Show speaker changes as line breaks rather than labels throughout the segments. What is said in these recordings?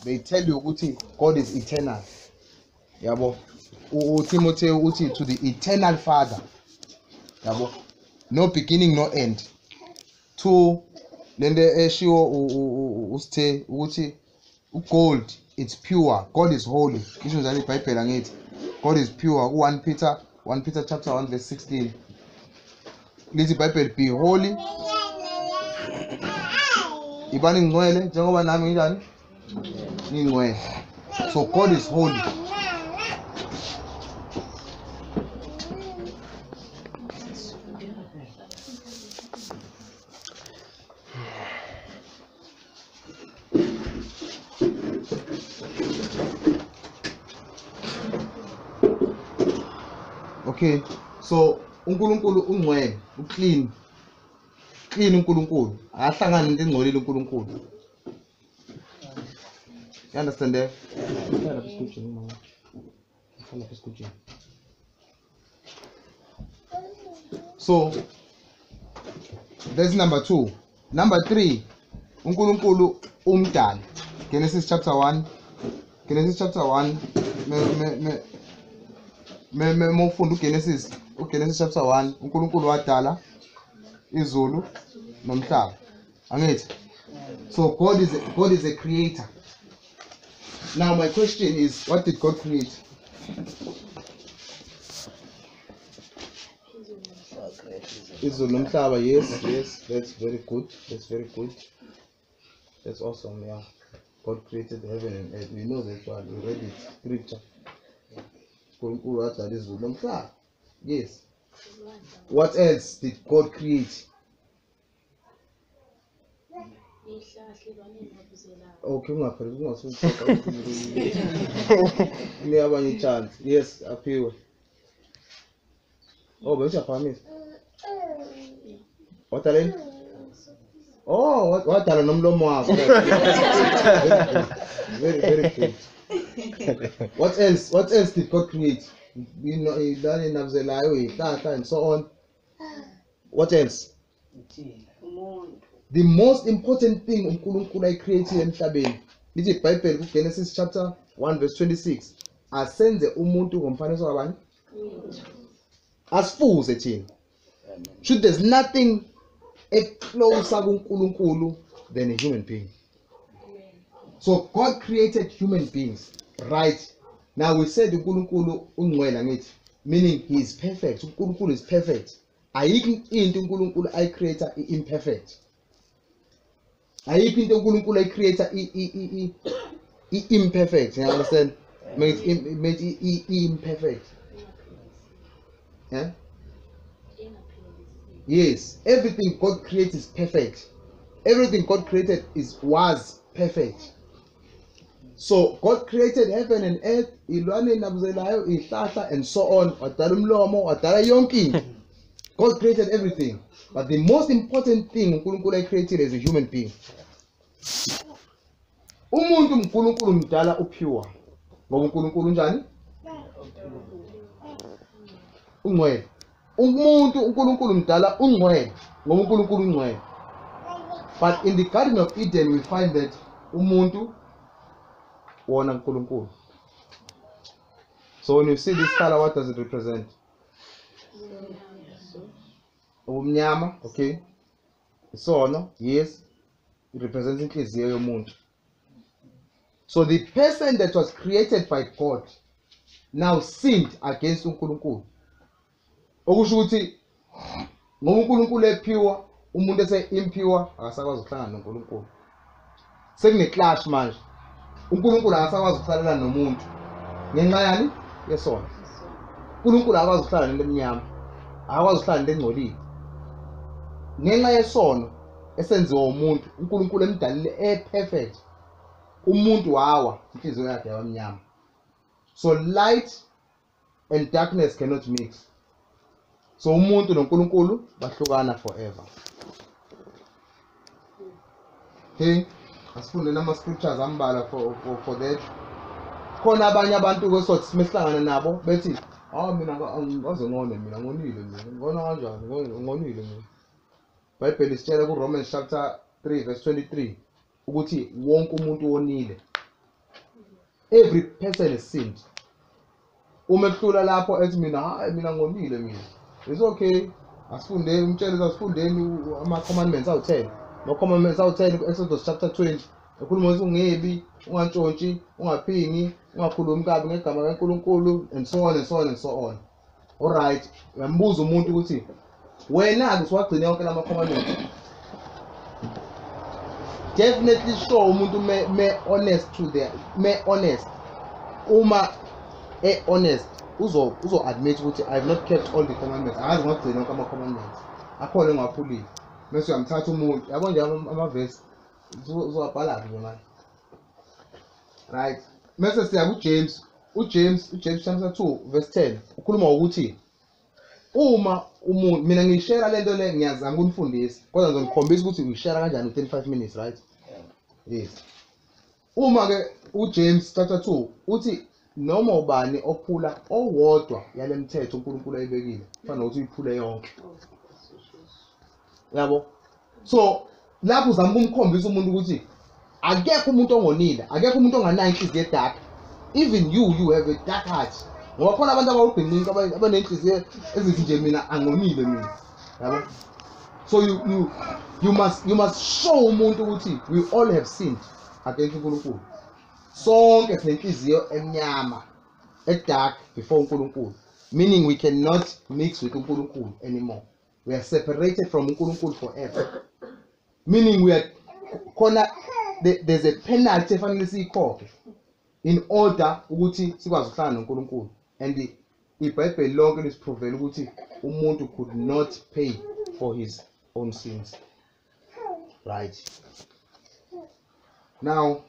they tell you ukuthi God is eternal. Yabo. Timothy uthi to the eternal Father. Yabo. No beginning, no end. 2 lende eshiwo usithe ukuthi gold it's pure. God is holy. Isho njalo iBhayibheli angithi God is pure. 1 Peter chapter 1 verse 16. Lithi iBhayibheli be holy. Ibani ngcwele njengoba nami njani? Ngingcwele. So God is holy. Okay, so uNkulunkulu ungcwele, uclean uNkulunkulu. Akahlangani into engcolile uNkulunkulu. You understand that? So that's number 2. Number 3, uNkulunkulu umdali. Genesis chapter 1. Mofunda uGenesis chapter 1, uNkulunkulu wadala izulu nomhlaba. Angithi? So God is a creator. Now my question is, what did God create? Izulu nomhlaba. Yes, that's very good. That's awesome. Yeah, God created heaven and earth. We know that one. We read it, scripture. Yes. What else did God create? Okay, never chance. Yes, appeal. Oh, but your promise. What are they? Oh, what are very good. What else did God create? You know, he done in Msweli, and so on. What else? The most important thing uNkulunkulu created emhlabeni. Lithi iBhayibheli Genesis chapter 1 verse 26. Asenze umuntu ngomfanekiso wabani? Asifuze thina. Should there's nothing closer kuNkulunkulu than a human being. So God created human beings, right? Now we said uNkulunkulu ungcwele angithi, meaning he is perfect. uNkulunkulu is perfect. Ayikho into uNkulunkulu ayicreator imperfect. Ayikho into uNkulunkulu ayicreator imperfect. You understand? Made imperfect. Yeah? Yes, everything God created is perfect. Everything God created was perfect. So God created heaven and earth, ilwane nabuzelayo, ihlahla and so on. Wadala umlomo, wadala yonke. God created everything. But the most important thing uNkulunkulu created is a human being. Umuntu uNkulunkulu mdala upure. Ngoba uNkulunkulu njani? Ungcwele. Umuntu uNkulunkulu mdala ungcwele. Ngoba uNkulunkulu ungcwele. But in the Garden of Eden we find that umuntu wona uNkulunkulu. So when you see this color, what does it represent? Umnyama, okay. Isono, yes. It represents inhliziyo yomuntu. So the person that was created by God now sinned against uNkulunkulu. Okusho ukuthi ngoba uNkulunkulu epure, umuntu ese impure akasakwazi ukuhlangana noNkulunkulu. Sekune clash manje. uNkulunkulu akasakwazi ukuhlalela nomuntu. Ngenxa yani? Yesono. uNkulunkulu akakwazi ukuhlala nento emnyama. Akakwazi ukuhlala nento engcolile. Ngenxa yesono esenziwa umuntu, uNkulunkulu emdalile perfect. Umuntu wawa, inhliziyo yakhe yabamnyama. So light and darkness cannot mix. So umuntu noNkulunkulu bahlukana forever. Okay, asifunde nama scriptures ambala for that. Khona abanye abantu kwesothi simehlangana nabo bethi, mina ngazongone mina ngonile mina. Ngona kanjani? Ngonile mina. Bible isitshela ku Romans chapter 3 verse 23 ukuthi wonke umuntu wonile. Every person is sinned. Uma ehlula lapho ethi mina ngonile mina. It's okay. Asifundeni umtshele asifundeni ama-commandments awu-10. No-commandments awu-10 Exodus chapter 20. Ekhuluma ukuthi ungebi, ungantshontshi, ungaphingi, ungakhulumi kabi ngegama kaNkulunkulu and so on and so on and so on. Alright, uyambuza umuntu ukuthi wena-ke usuwagcina yonke lama commandments. Definitely sure umuntu me honest to the honest. Uma honest uzo admit ukuthi I have not kept all the commandments. Akazi ngagcina yonke ama commandments. Akhona engaphulile. Mase uyamthatha umuntu. Yabo nje ama-verse uzowabhala nje manje. Right. Mase siya kuJames. uJames chapter 2 verse 10 ukhuluma ukuthi uma umuntu mina ngishare lento le ngiyazama ukunifundisa kodwa ngizonikhombisa ukuthi uyishare kanjani u35 minutes, right? Yes. Uma ke uJames chapter 2 uthi noma ubani ophula owodwa yale mthetho uNkulunkulu ayibekile kufanele ukuthi uyiphule yonke. Yabo? So lapho uzama ukumkhombisa umuntu ukuthi akekho umuntu ongonile, akekho umuntu onganayo inhliziyo edark. Even you have a dark heart. Ngoba khona abantu abawubhinqika abanenhliziyo ezithi nje mina angonile mina. Yabo? So you must show umuntu ukuthi we all have sinned against uNkulunkulu. Sonke sinenhliziyo emnyama, dark before uNkulunkulu. Meaning we cannot mix with uNkulunkulu anymore. We are separated from uNkulunkulu forever. Meaning we are there's a penalty efanele siyikhokhe in order ukuthi sikwazi ukuhlala noNkulunkulu. And iBhayibheli lonke lisiprovela ukuthi umuntu could not pay for his own sins. Right. Now,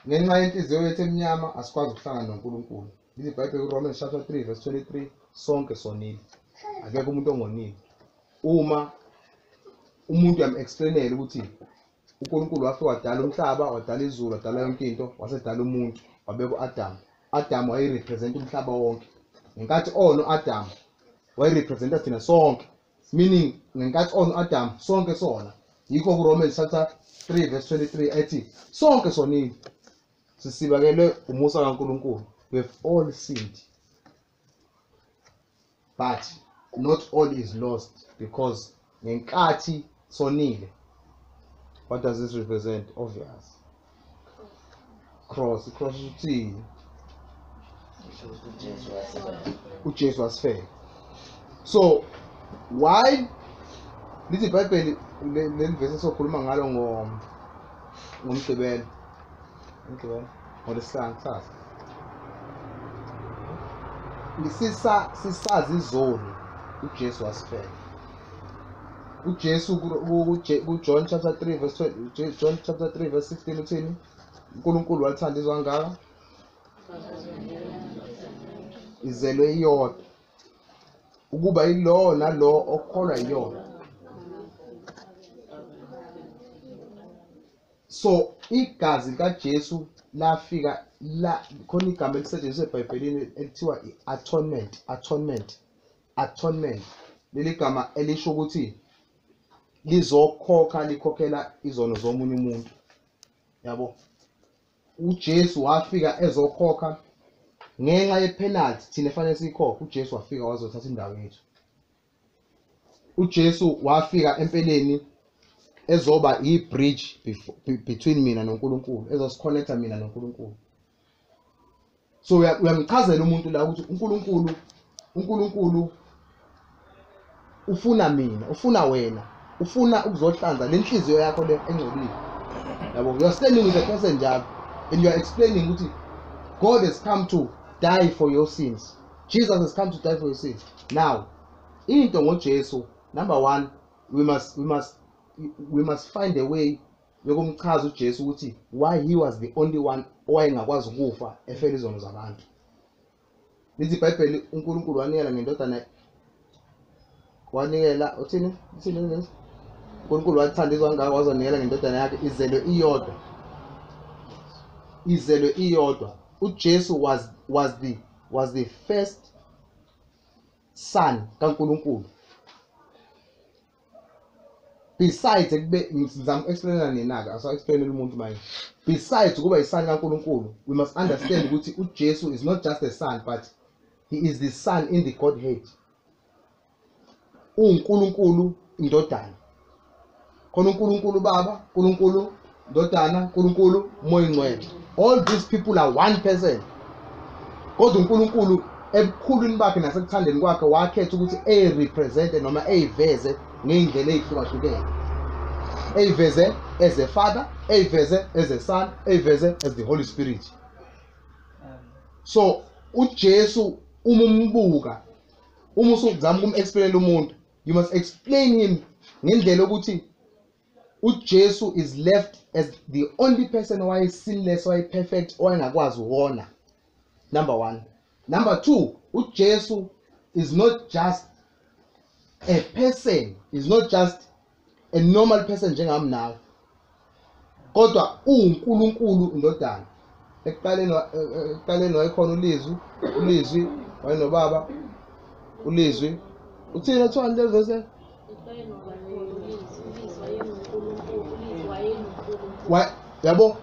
ngenxa yenhliziyo yethu emnyama asikwazi ukuhlangana noNkulunkulu. IBhayibheli Romans chapter 3 verse 23 sonke sonile. Akekho umuntu ongonile. Uma umuntu yam-explainele ukuthi uNkulunkulu wafika wadala umhlaba, wadala izulu, wadala yonke into, wasedala umuntu, wabeka uAdam. Adam wayerepresent umhlaba wonke. Ngenkathi ono Adam wayerepresenta thina sonke. Meaning ngenkathi ono Adam sonke sona. Yikho kuRomans chapter 3 verse 23 ethi sonke sonile. Sisibakele umusa kaNkulunkulu. We have all sinned. But not all is lost because ngenkathi sonile. What does this represent? Obvious. Cross uthini? uJesu wasifela. So why lithi iBhayibheli le verse sokhuluma ngalo ngomgqibelo ngolesihlanu sasa. Sisazi izolo uJesu wasifela. uJesu kuJohn chapter 3 verse 20, John chapter 3 verse 16 uthini? uNkulunkulu walithanda izwe kangaka izelwe iyodwa ukuba ilo nalo okholwa iyona. So igazi kaJesu lafika la khona igama elisetshenziswa eBhayibhelini elithiwa atonement. Leli gama elisho ukuthi likhokhela izono zomunye umuntu. Yabo? uJesu wafika ezokhokha ngenxa yepenalty thina efanele siyikhokhe. uJesu wafika wazothatha indawo yethu. uJesu wafika empeleni ezoba i-bridge between mina noNkulunkulu, ezosiconnecta mina noNkulunkulu. So uyamchazela umuntu la ukuthi uNkulunkulu ufuna mina, ufuna wena, ufuna ukuzohlanza lenhliziyo yakho le engcolile. Yabo? You are standing with a person njalo and you are explaining ukuthi God has come to die for your sins. Jesus has come to die for your sins. Now, into ngoJesu, number one, we must find a way yokumchaza uJesu ukuthi why he was the only one owayengakwazi ukufa efela izono zabantu. Lithi iBhayibheli uNkulunkulu wanikela ngendodana wanikela uthini? uNkulunkulu wathanda izwe kangaka wazonikela ngendodana yakhe izelwe iyodwa. uJesu was the first son kaNkulunkulu. besides ngizama explain ninaka so explain umuntu manje besides ukuba isana kaNkulunkulu we must understand ukuthi uJesu is not just a son but he is the son in the Godhead uNkulunkulu indodana khona uNkulunkulu baba uNkulunkulu indodana uNkulunkulu moya ngcwele all these people are one person kodwa uNkulunkulu ebukhulwini bakhe nasekuthandeni kwakhe wakhetha ukuthi represent noma eyiveze ngeindlela ezihlukahlukene eyiveze as a father eyiveze as a son eyiveze as the Holy Spirit so uJesu umumbuka uma usuzama ukumexplain umuntu you must explain him ngendlela ukuthi uJesu is left as the only person who is sinless who is perfect owayengakwazi uwona number 1 number 2 uJesu is not just a person is not just a normal person njengami nawe kodwa uNkulunkulu indodana ekuqaleni wayekhona ulizwi wayenobaba ulizwi uthina 200 verse yabo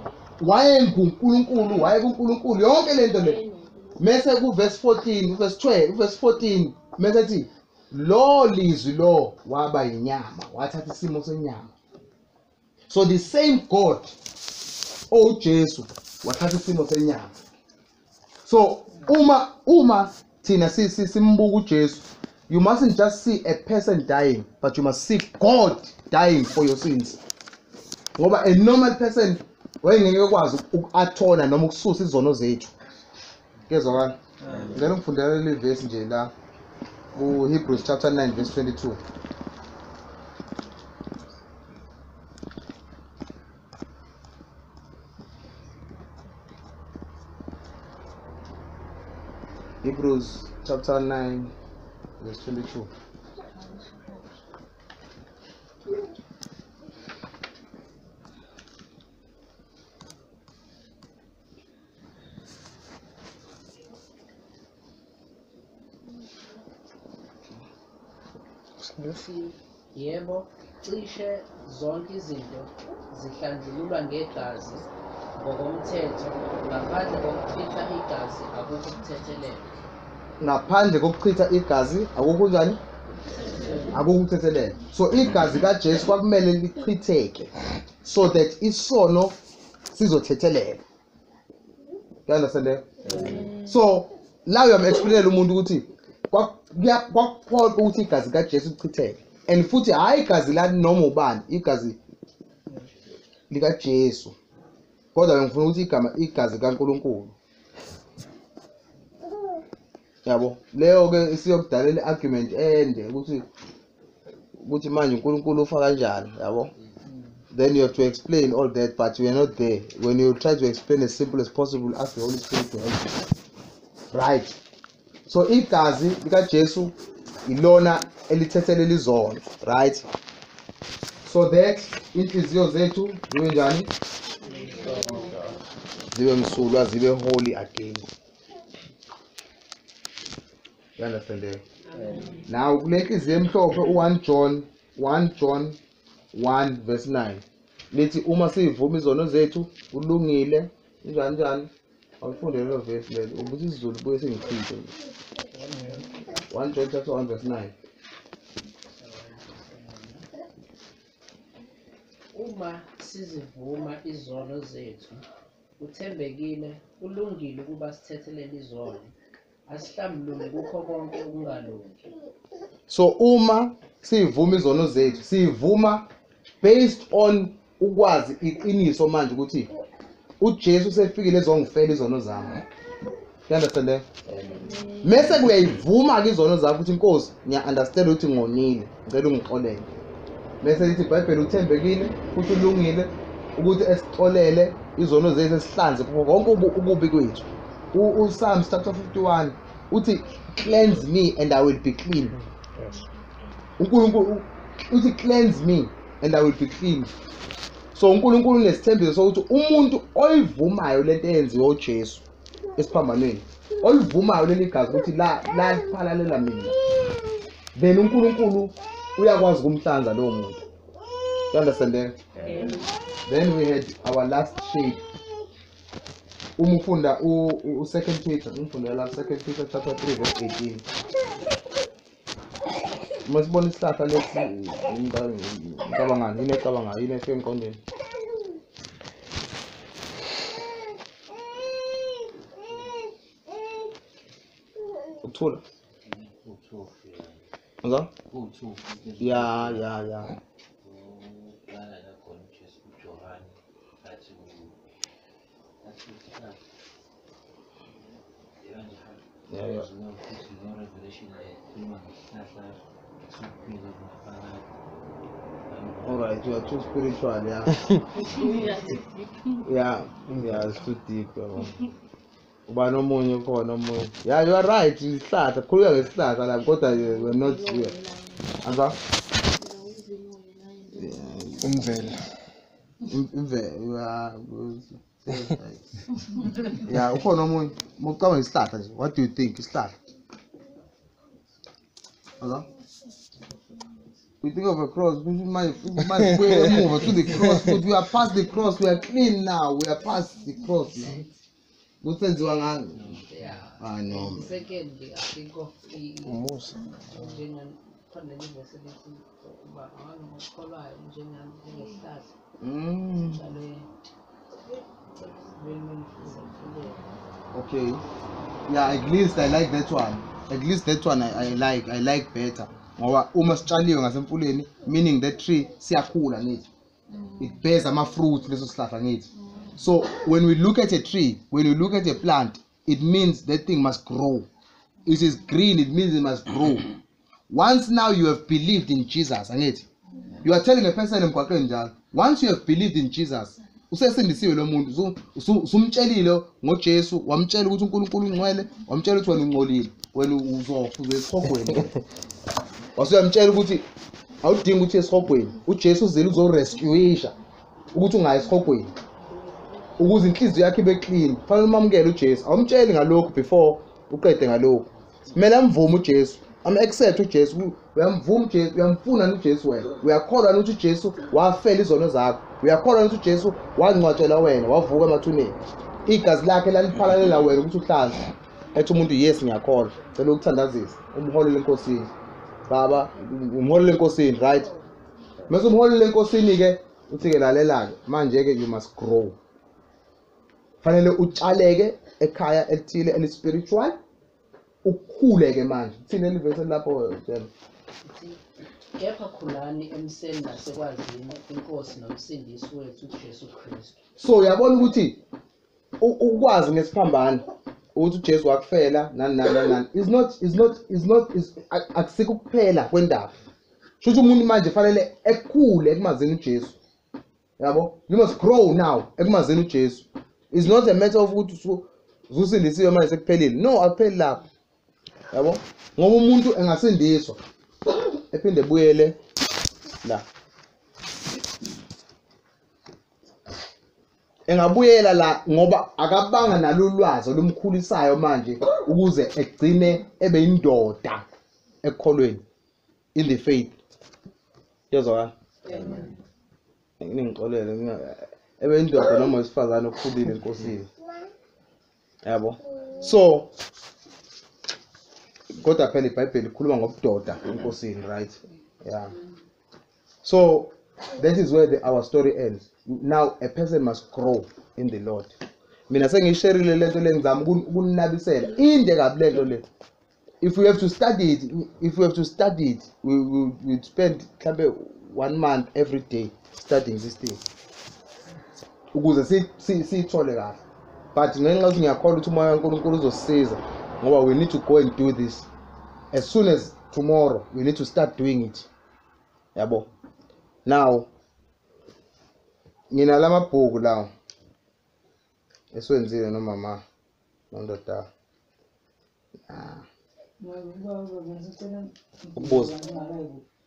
wayenguNkulunkulu wayebuNkulunkulu yonke lento le mase ku verse 14 verse 12 verse 14 mase ethi lo lizwi lo waba inyama wathatha isimo senyama so the same God uJesu wathatha isimo senyama so uma thina simbuka uJesu you mustn't just see a person dying but you must see God dying for your sins ngoba a normal person wayengeke kwazi ukuathona noma ukususa izono zethu kezwa kana ngeke ngifundele le verse nje la Hebrews chapter 9 verse 22 Hebrews chapter 9 verse 22
Yebo, cishe zonke izinto zihlanjululwa ngegazi ngokomthetho ngaphandle kokuchitha igazi akukho kuthethelela
ngaphandle kokuchitha igazi akukho njani akukho kuthethelela so igazi kaJesu kwakumele lichitheke so that isono sizothethelela you understand so la uyamexplainela umuntu ukuthi kwakuphoqa ukuthi igazi kaJesu lichitheke and futhi hayi igazi la noma ubani igazi likaJesu kodwa ngifuna ukuthi igazi kaNkulunkulu yabo leyo ke isiyokudalela argument ende ukuthi manje uNkulunkulu ufa kanjani yabo then you have to explain all that but we are not there when you try to explain as simple as possible ask the Holy Spirit to help you right so igazi likaJesu ilona elithethelela izono right so that inhliziyo zethu zibe njani zibe msulwa zibe holy again you understand now kule nhliziyo emhlophe 1 John 1 verse 9 lithi uma sivuma izono zethu ulungile njani awufundele lo verse lelo ukuthi isiZulu buye singichithe 1 John chapter 1 verse 9
uma sizivuma izono zethu uthembekile ulungile ukuba sithethelela izono asihlambulule kukho konke okungalungi
so uma sivuma izono zethu sivuma based on ukwazi iqiniso manje ukuthi uJesu sefikile ezongifela izono zami you understand mase kuyayivuma ke izono zakho ukuthi inkosi ngiya understand ukuthi ngonile ngicela ungixolele mase lithi iBhayibheli uthembekile futhi ulungile ukuthi esixolele izono zethu esihlanze konke ukubi kwethu uPsalms chapter 51 uthi cleanse me and I will be clean uNkulunkulu uthi cleanse me and I will be clean so uNkulunkulu unesithembiso sokuthi umuntu oyivumayo lento eyenziwe uJesu esiphambanweni olivumayo leli gazi ukuthi la liphalalela mina then uNkulunkulu uyakwazi ukumhlanza lowo muntu You understand that? Then we had our last shade. Umufunda second Peter, second Peter chapter 3 verse 18. Masibona isihlahla lesi ngicabangani yini efike engqondweni. Uthula. Ngizwa? Yeah. Alright, you are too spiritual, yeah. yeah, it's too deep. Uba nomunye khona omunye. Yeah, you are right. Isihlahla, khuluka ngesihlahla la kodwa we are not here. Anza?
Umvela.
Yeah, ukhona omunye. Mocabanga isihlahla nje. What do you think isihlahla? Anza? We think of a cross, we might move to the cross, but we are past the cross, we are clean now, we are past the cross. What sense you want?
Yeah.
I know.
Secondly, I think of the
okay. Yeah, at least I like that one. At least that one I like better. Uma sitshaliwe ngasemfuleni, meaning that tree siyakhula ngithi. It bears ama fruit leso sihlahla ngithi. So when we look at a tree, when you look at a plant, it means that thing must grow. It is green, it means it must grow. Once now you have believed in Jesus, angithi. You are telling a person emgwaqeni njalo, once you have believed in Jesus, usesindisiwe lo muntu, usumtshelile ngoJesu, wamtshela ukuthi uNkulunkulu ungcwele, wamtshela ukuthi wena ungcolile, wena uzofa esihogweni. Wasuyamtshela ukuthi awudingi ukuthi esihogweni, uJesu uzele uzorescueisha ukuthi ungayi esihogweni. Ukuze inhliziyo yakhe ibe clean, fanele umamukele uJesu. Awumtsheli ngalokho before uqede ngalokho. Kumele amvume uJesu, accept uJesu, uyamvuma uJesu, uyamfuna uJesu wena. Uyakholwa ukuthi uJesu wafela izono zakho. Uyakholwa ukuthi uJesu wangcwatshela wena, wavuka emathuneni. Igazi lakhe laliphalalela wena ukuthi uhlanze. Ethi umuntu yes ngiyakholwa. Cela ukuthandazisa, umholele enkosini. Baba, umholele enkosini, right? Mase umholele enkosini ke, uthi ke lalela ke, manje ke you must grow. Fanele utshaleke ekhaya elithile elispiritual, ukhule ke manje. Thina elivese lapho tshela.
Kepha khulani emseni nasekwazini inkosi nomsindisi wethu uJesu Kristu.
So uyabona ukuthi ukwazi ngesiphambano ukuthi uJesu wakufela nani is akusiko kuphela kwendaba. Shuthi umuntu manje fanele ekhule ekumazeni uJesu. Yabo? You must grow now ekumazeni uJesu. It's not a matter of ukuthi usindisiwe manje sekuphelile. No, akupheli lapho. Yabo? Ngoba umuntu engasindiswa ephinde buyele la. Engabuyela la ngoba akabanga nalolwazi olumkhulisayo manje ukuze egcine ebe indoda ekholweni in the faith. Yazwa? Amen. Ngixolele ebe indoda noma wesifazane okukhulile enkosini. Yabo? So kodwa phela iBhayibheli ikhuluma ngobudoda enkosini, right? Yeah. So that is where our story ends. Now a person must grow in the Lord. Mina sengisharile lento lengizama ukunabisela inde kabi lento le. If we have to study it, we spend mhlambe 1 month every day studying this thing. Ukuze sithole kahle. But ngenxa ukuthi ngiyakholwa ukuthi umoya kaNkulunkulu uzosisiza ngoba we need to go and do this. As soon as tomorrow we need to start doing it. Yabo. Now ngina lamabhuku lawo eswenzile nomama nondoda.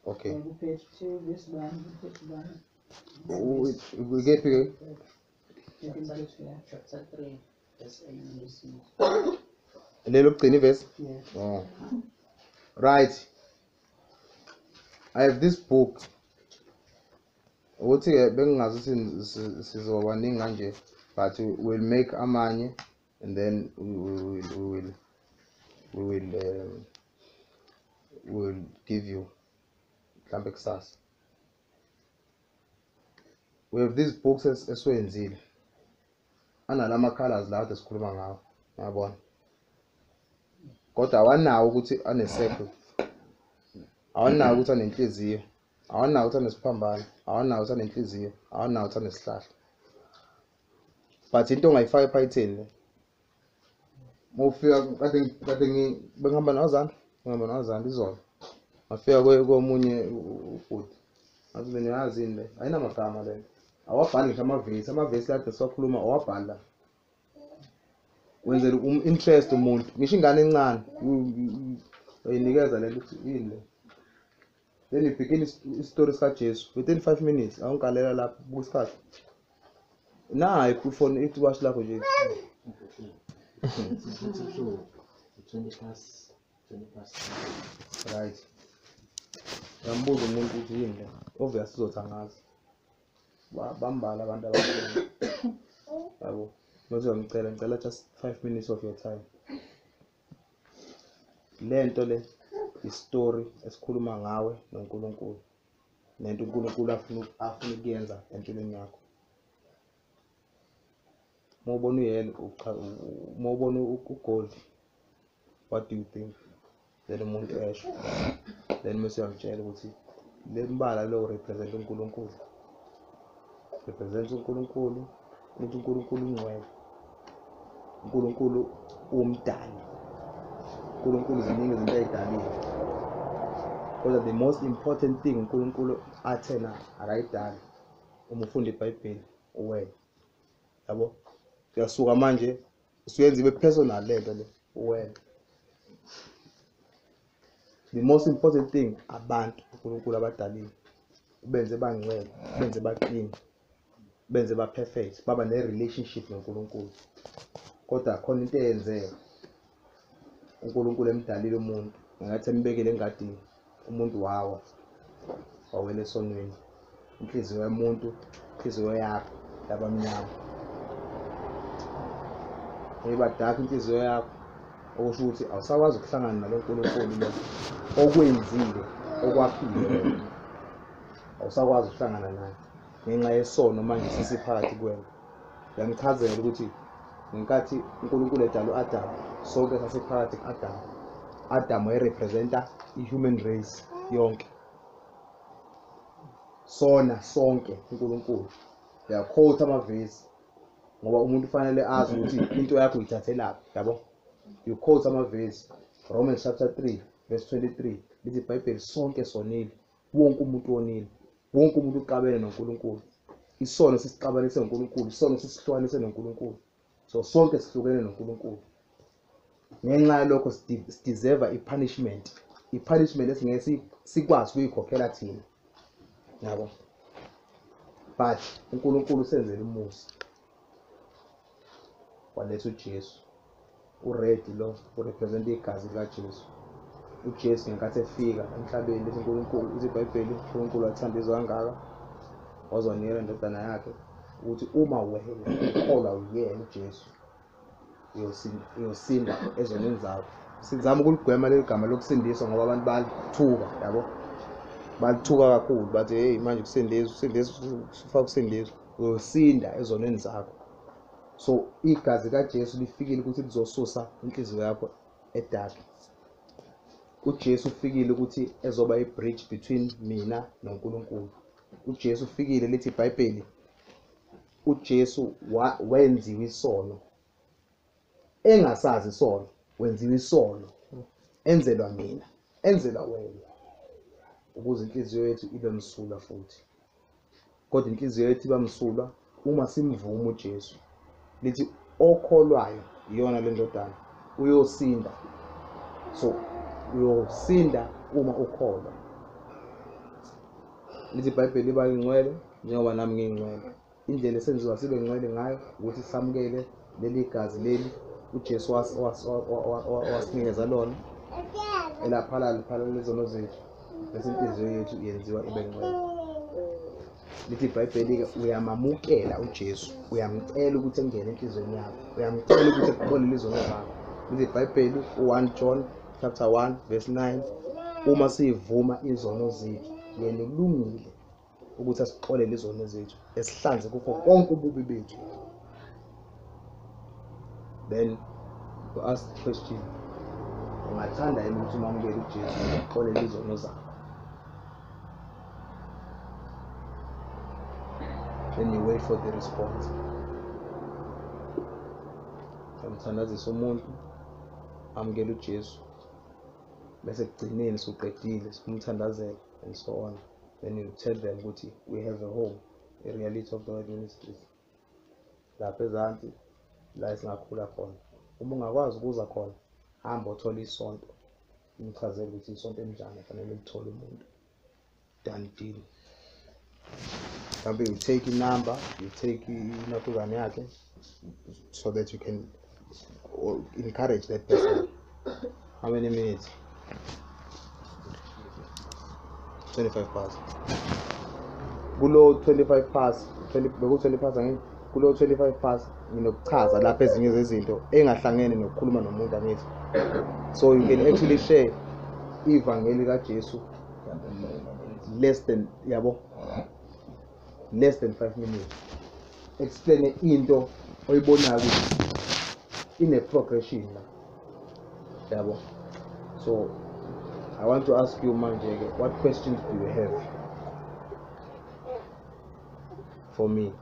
Okay. We get here.
Chapter 3 verse 8.
Look the verse.
Yeah.
Oh. Right. I have this book. ukuthi bengingazi ukuthi sizobaningi kanje, but we'll make amanye and then we'll give you mhlambe kusasa. We have these books esiwenzile analama colors la kade sikhuluma ngawo, yabona, kodwa awanawo ukuthi ane circle, awanawo ukuthi anenhliziyo, awanawo ukuthi anesiphambano, awanawo ukuthi anenhliziyo, awanawo ukuthi anesihlahla. But into ongayifaka ephayitheni mufika kade bengihamba nozanda izolo, ngafika komunye ubhuti ngathi beniyazi le ayinamagama le, awabhali ngisho amavesi kade siwakhuluma awabhala wenzela interest umuntu, ngisho ingane encane uyinikeza le ukuthi yini le, then you begin istory sikaJesu within 5 minutes awungalela lapho kusikhathi nayi kufone ithi wash lakho nje
20
right. Yambuza umuntu ukuthi yini le, obvious uzothangaza bambala abantu ababili yabo, ngicela just 5 minutes of your time. Lento le istory esikhuluma ngawe noNkulunkulu, nento uNkulunkulu afuna ukuyenza empilweni yakho. Mawubona mawubona uGold, what do you think? Then umuntu esho, then mase uyamtshela ukuthi le mbala lo represent uNkulunkulu, represent uNkulunkulu, ukuthi uNkulunkulu ungcwele, uNkulunkulu umdali, uNkulunkulu ziningi izinto ayidalile, kodwa the most important thing uNkulunkulu athena akayidali. Uma ufunda iBhayibheli uwena, yabo, uyasuka manje usuyenza ibe personal lento le uwena. The most important thing abantu uNkulunkulu abadalile benze bangcwele, benze baqine, benze ba perfect, baba ne relationship noNkulunkulu. Kodwa khona into eyenzeka uNkulunkulu emdalile umuntu, ngathi embekele engadini, umuntu wawela esonweni, inhliziyo yomuntu, inhliziyo yakho yabamnyama, eyibadaka inhliziyo yakho, okusho ukuthi awusakwazi ukuhlangana nalo uNkulunkulu lo okwenzile okwaphile, awusakwazi ukuhlangana naye ngenxa yesono manje sisiphakathi kwena. Ngiyakuchazela ukuthi ngenkathi uNkulunkulu edala uAdam, sonke sasiphakathi kuAdam. Adam wayerepresenta i-human race yonke, sona sonke uNkulunkulu. Uyakhotha amavesi ngoba umuntu ufanele azi ukuthi into yakho uyithathelaphi, yabo. You quote amavesi, Romans chapter 3 verse 23, lithi iBhayibheli sonke sonile, wonke umuntu onile, wonke umuntu uqabene noNkulunkulu. Isono sisixabanise noNkulunkulu, isono sisihlukanise noNkulunkulu. So sonke sihlukene noNkulunkulu. Ngenxa yalokho sideserve i-punishment. I-punishment esingeke sikwazi ukuyikhokhela thina, yabo. But uNkulunkulu usenzele umusa, waletha uJesu. Ured lo urepresent igazi likaJesu. uJesu ngenkathi efika emhlabeni lethi uNkulunkulu, ithi iBhayibheli uNkulunkulu wathanda izwe kangaka wazonikela indodana yakhe ukuthi uma wena ukholwa uyena uJesu uyosinda ezonweni zakho. Sizama ukuligwema leli gama lokusindiswa ngoba abantu bathuka, yabo, bathuka kakhulu bathi hey manje kusindiswa ufaka kusindiswa, uyosinda ezonweni zakho. So igazi kaJesu lifikile ukuthi lizosusa inhliziyo yakho edark. uJesu ufikile ukuthi ezoba i-bridge between mina noNkulunkulu. uJesu ufikile lithi iBhayibheli, uJesu wenziwe isono, engasazi isono, wenziwe isono, enzelwa mina, enzelwa wena, ukuze inhliziyo yethu ibe msulwa futhi. Kodwa inhliziyo yethu iba msulwa uma simvuma uJesu. Lithi okholwayo iyona le ndodana uyosinda. So uyosinda uma ukholwa. Lithi iBhayibheli liba ingcwele njengoba nami ngingcwele. Indlela esenziwa sibe ngcwele ngayo ukuthi samukele leli gazi leli uJesu wasinikeza lona, elaphala lezono zethu, bese inhliziyo yethu yenziwa ibe ngcwele. lithi iBhayibheli ke uyamamukela uJesu, uyamcela ukuthi engene enhlizweni yakho, uyamcela ukuthi ekuxolele izono zakho. Lithi iBhayibheli 1 John chapter 1 verse 9, uma sivuma izono zethu yena ulungile ukuthi asixolele izono zethu, esihlanze kukho konke ububi bethu. Then you ask the question, ungathanda yini ukuthi umamukele uJesu akuxolele izono zakho? Then you wait for the response. Samthandazisa umuntu, amukele uJesu, bese kugcineni suqedile sikumthandazela and so on. Then you tell them ukuthi we have a home, a reality of the word ministries. Lapha ezansi la esingakhula khona. Uma ungakwazi ukuza khona, hamba uthola isonto. Umchazele ukuthi isonto enjani fanele uthole umuntu. Done deal. You take a number, you take inakuzane yakhe, so that you can encourage that person. How many minutes? 25 past. Below 25 past, 20 past again. Below 25 past, nginokuchaza lapha ezinye zezinto engahlangene nokukhuluma nomuntu angithi. So you can actually share ivangeli kaJesu less than 5 minutes. Explain into oyibonayo ukuthi in a progression la. So I want to ask you manje, what questions do you have for me?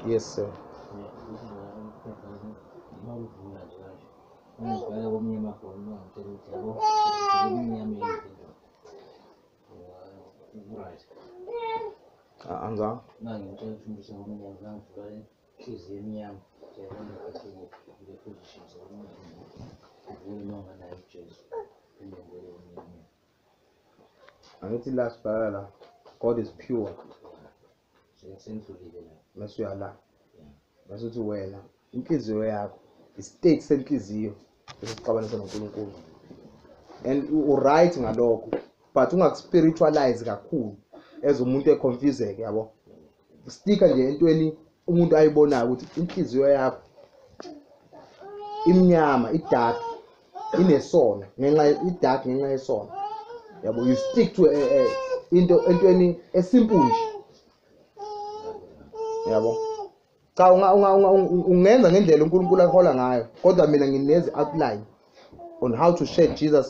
Yes, sir. Anza? Angithi last parala, God is pure. Mase uyala. Mase uthi wena inhliziyo yakho istate senhliziyo esixabanisa noNkulunkulu. And right ngalokho, but ungakuspiritualize kakhulu as umuntu econfuseke, yabo. Stika nje entweni umuntu ayibonayo ukuthi inhliziyo yakho imnyama, idark, inesono ngenxa yesono. Yabo, you stick to entweni esimple nje. Yabo, cha ungenza ngendlela uNkulunkulu ahola ngayo, kodwa mina ngineze outline on how to share Jesus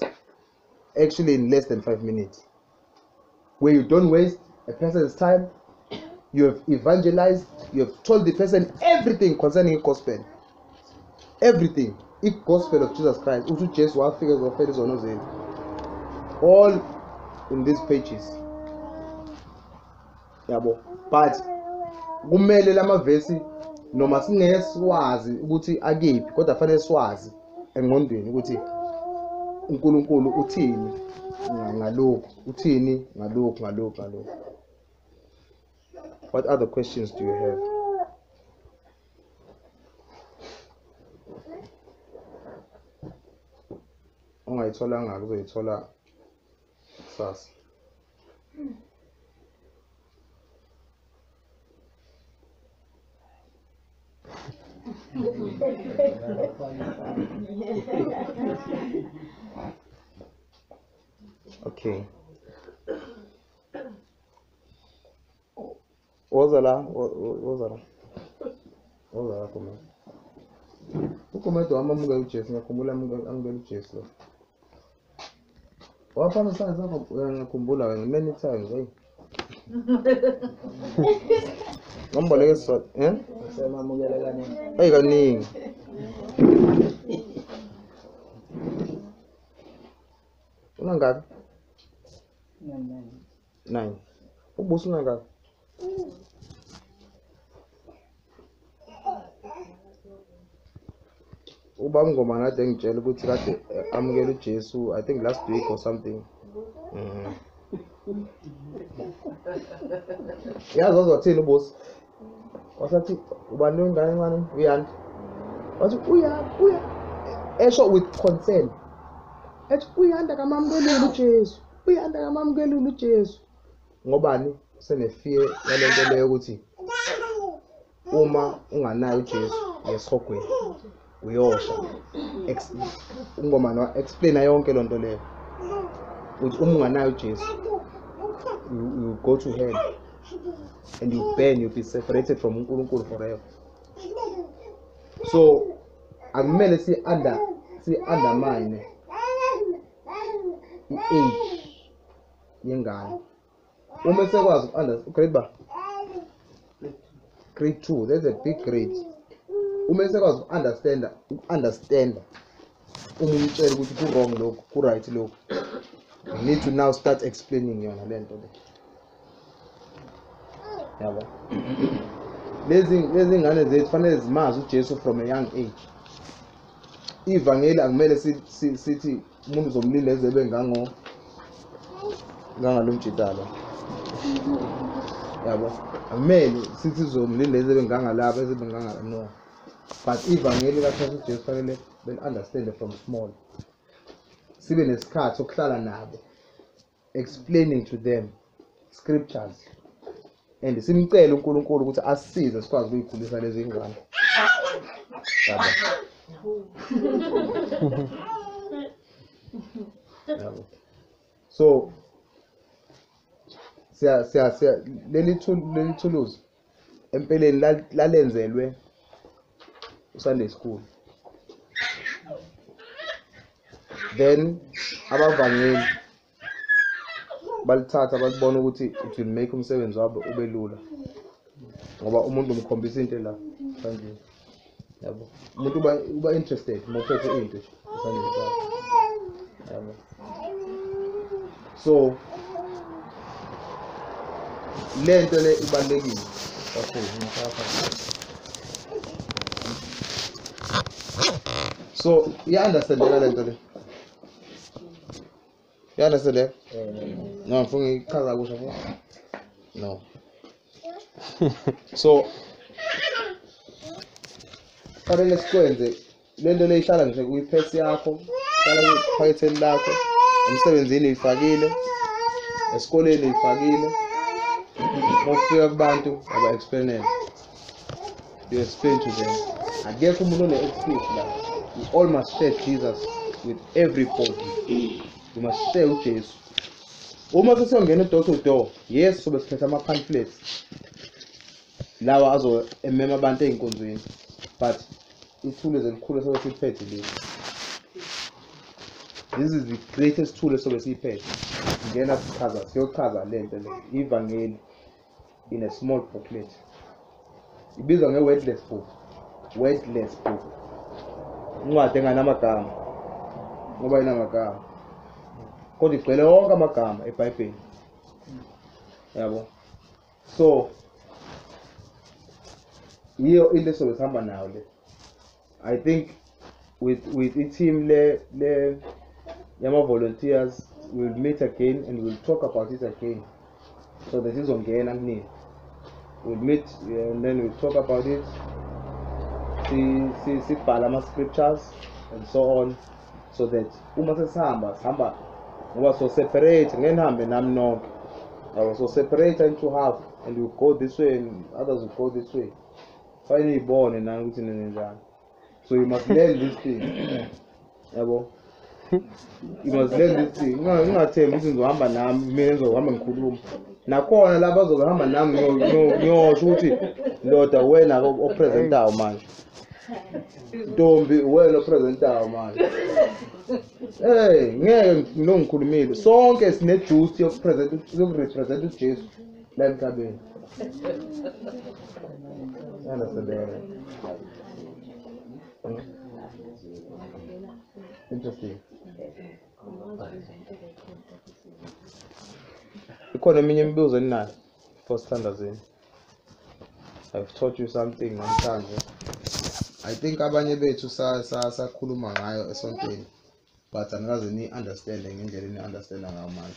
actually in less than 5 minutes, where you don't waste a person's time. You have evangelized, you have told the person everything concerning the gospel, everything, the gospel of Jesus Christ. Uthi Jesu wafika zofela izono zethu, all in these pages. Yabo, but kumele lamavesi noma singeke siwazi ukuthi akephi, kodwa fanele siwazi engqondweni ukuthi uNkulunkulu uthini ngalokho, uthini ngalokho. What other questions do you have? Ungayithola ngalo uzoyithola kusasa. Okay. Wozala kuma. Ukomento wamamukela uJesu, ngiyakhumbula amukela uJesu lo. Wafana sana ngiyakhumbula many times, hey. Ngomboleke sisodwa,
Semamukela kaningi.
Hey kaningi. Unangaki? 9. Ubuso unangaki? Ubaba Ngoma ngade ngitshela ukuthi kade amukela uJesu, I think last week or something. Yazi wazothini ubosi? Wasathi ubani wengane manje? Uyani? Wathi uya. Esho with consent. ethi uyanda kamamkelile uJesu, uyanda kamamkelile uJesu. Ngobani senefear yalento leyo ukuthi uma unganayo uJesu yesihogweni uyosha. Ungoma no explain yonke lonto leyo. Uthi uma unganayo uJesu you go to hell and you burn, you'll be separated from uNkulunkulu forever. So akumele si undermine i-age yengane. Uma sekwazi grade grade 2, that's a big grade. Uma sekwazi understand uma umtshela ukuthi ku wrong lokho, ku right lokho, you need to now start explaining yona lento le. Yabo. Lezi ngane zethu fanele zimazi uJesu from a young age. Ivangeli akumele sithi umuntu uzomlinda ezebe ngangalomjidala. Yabo. Akumele sithi uzomlinda ezebe ngangalapha ezebe ngangala no. But ivangeli kaThixo uJesu fanele understand from small. Sibe nesikhathi sokuhlala nabo, explaining to them scriptures. And simcela uNkulunkulu ukuthi asisize sikwazi ukuyikhulisa lezi ngane. Yabo. So siya leli thuluzi empeleni lalenzelwe uSunday school. Then abavangeli balithatha balibona ukuthi it will make umsebenzi wabo ube lula. Ngoba umuntu umkhombisa into la kanje. Yabo. Umuntu uba interested mophethe into Sunday. Yabo. So lento le ibalekile. Okay, so you understand lento le? You understand that? No, from kaza kusho. No. So fanele sikwenze lento le ihlala nje kuyiphesi yakho, hlala kuphaketheni lakho, emsebenzini uyifakile, esikoleni uyifakile. Mofika kubantu aba explainele. You explain to them. Akekho umuntu one excuse la. We all must share Jesus with everybody. We must share uJesu. Uma sesiyongena door to door, yes sobe siphethe ama pamphlets. Lawa azo emema abantu einkonzweni. But ithule zelikhulu sobe siphethe lezi. This is the greatest tool sobe siphethe. Ngena siyochaza lento le ivangeli in a small booklet. Ibizwa nge-wordless book. Wordless book. Incwadi enganamagama. Ngoba inamagama. Kodwa igcwele wonke amagama eBhayibheli. Yabo. So hiyo into sobe sihamba nayo le. I think with the team le yama volunteers we'll meet again and we'll talk about it again. So that is ongena kunini. We'll meet and then we'll talk about it. Sibhala ama scriptures and so on, so that uma sesihamba ngoba so separate ngenihambe nami nonke. So separate into half and we go this way and others will go this way. Finally ibone nani ukuthi nenenjani. So you must learn this thing. Yabo. You must learn this thing. Ungathembi ukuthi ngizohamba nami, mina ngizohamba ngikhuluma. Nakhona laba bazohamba nami ngiyosho ukuthi ndoda wena opresentayo manje. Ntombi wena opresentayo manje. Hey, ngeke ngikhulumile. Sonke sine juice yokurepresent uJesu la emhlabeni. Interesting. Ikhona eminye imibuzo eninayo for standardizing. I've taught you something namhlanje. I think abanye bethu sakhuluma ngayo esontweni, but anikaze ni understanding ngendlela ni understand ngayo manje.